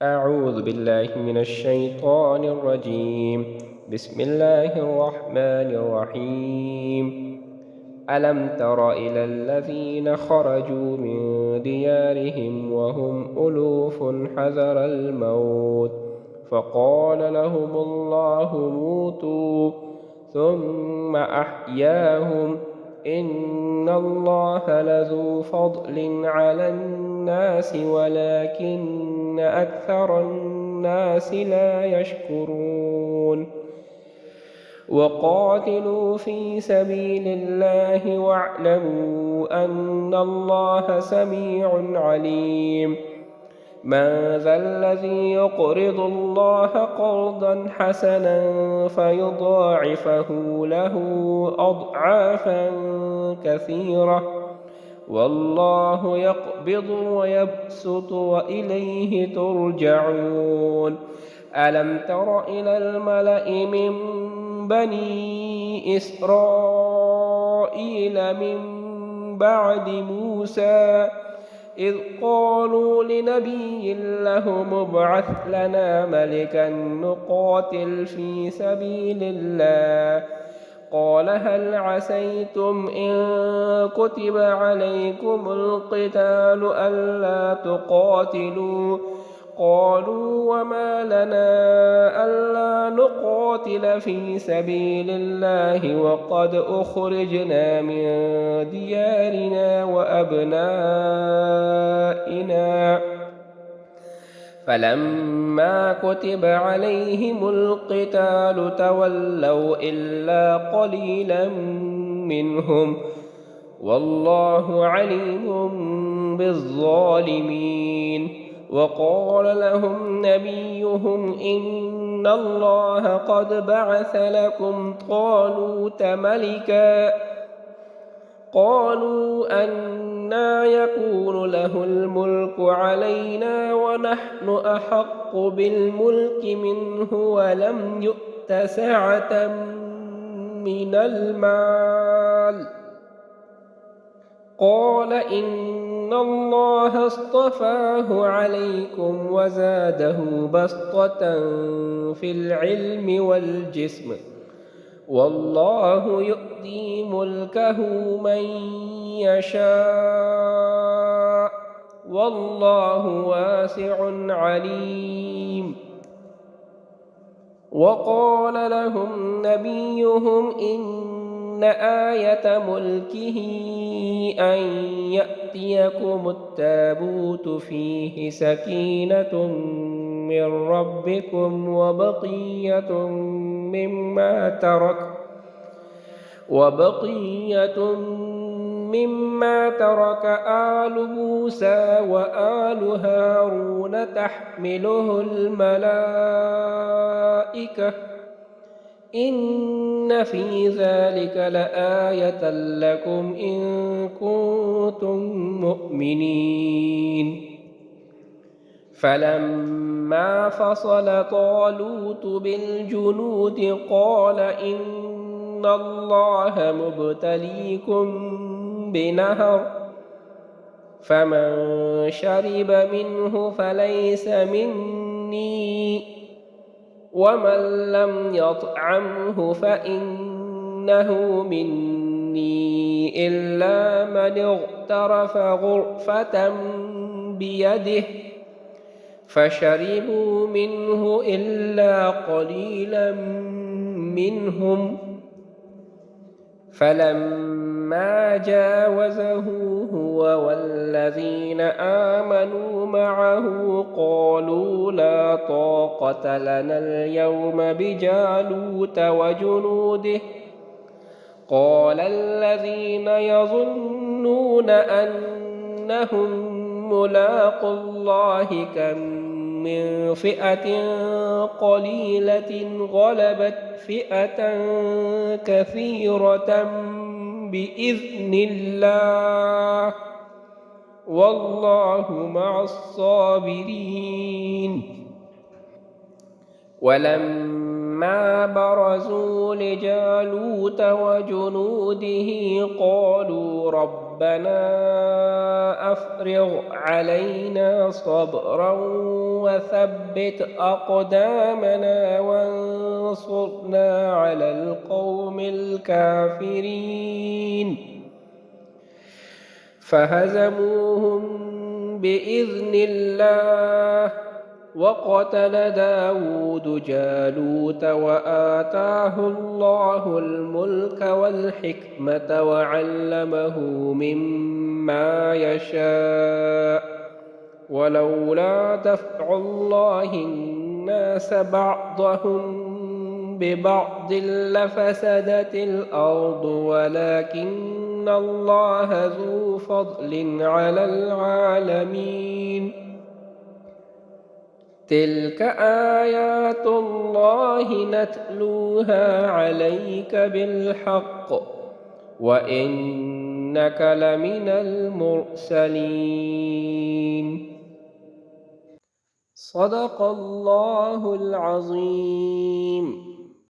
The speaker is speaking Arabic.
أعوذ بالله من الشيطان الرجيم. بسم الله الرحمن الرحيم. ألم تر إلى الذين خرجوا من ديارهم وهم ألوف حذر الموت فقال لهم الله موتوا ثم أحياهم إن الله لذو فضل على الناس ولكن أكثر الناس لا يشكرون. وقاتلوا في سبيل الله واعلموا أن الله سميع عليم. من ذا الذي يقرض الله قرضا حسنا فيضاعفه له أضعافا كثيرة والله يقبض ويبسط وإليه ترجعون. ألم تر إلى الملأ من بني إسرائيل من بعد موسى إذ قالوا لنبي له ابعث لنا ملكا نقاتل في سبيل الله قال هل عسيتم إن كتب عليكم القتال ألا تقاتلوا قالوا وما لنا ألا نقاتل في سبيل الله وقد أخرجنا من ديارنا وأبنائنا فلما كتب عليهم القتال تولوا إلا قليلا منهم والله عليم بالظالمين. وقال لهم نبيهم إن الله قد بعث لكم طالوت ملكا قالوا أنى يكون له الملك علينا ونحن أحق بالملك منه ولم يؤت سعة من المال قال إن الله اصطفاه عليكم وزاده بسطة في العلم والجسم والله يؤتي ملكه من يشاء والله واسع عليم. وقال لهم نبيهم إن آية ملكه أن يأتيكم التابوت فيه سكينة من ربكم وبقية مما ترك آل موسى وآل هارون تحمله الملائكة إن في ذلك لآية لكم إن كنتم مؤمنين. فلما فصل طالوت بالجنود قال إن الله مبتليكم بنهر فمن شرب منه فليس مني ومن لم يطعمه فإنه مني إلا من اغترف غرفة بيده فشربوا منه إلا قليلا منهم فلما جاوزه هو والذين آمنوا معه قالوا لا طاقة لنا اليوم بجالوت وجنوده قال الذين يظنون أنهم ملاقو الله كم من فئة قليلة غلبت فئة كثيرة بإذن الله والله مع الصابرين. ولما برزوا لجالوت وجنوده قالوا ربنا أفرغ علينا صبرا وثبت أقدامنا وانصرنا على القوم الكافرين فهزموهم بإذن الله وقتل داود جالوت وآتاه الله الملك والحكمة وعلمه مما يشاء ولولا دفع الله الناس بعضهم ببعض لفسدت الأرض ولكن الله ذو فضل على العالمين تلك آيات الله نتلوها عليك بالحق وإنك لمن المرسلين صدق الله العظيم.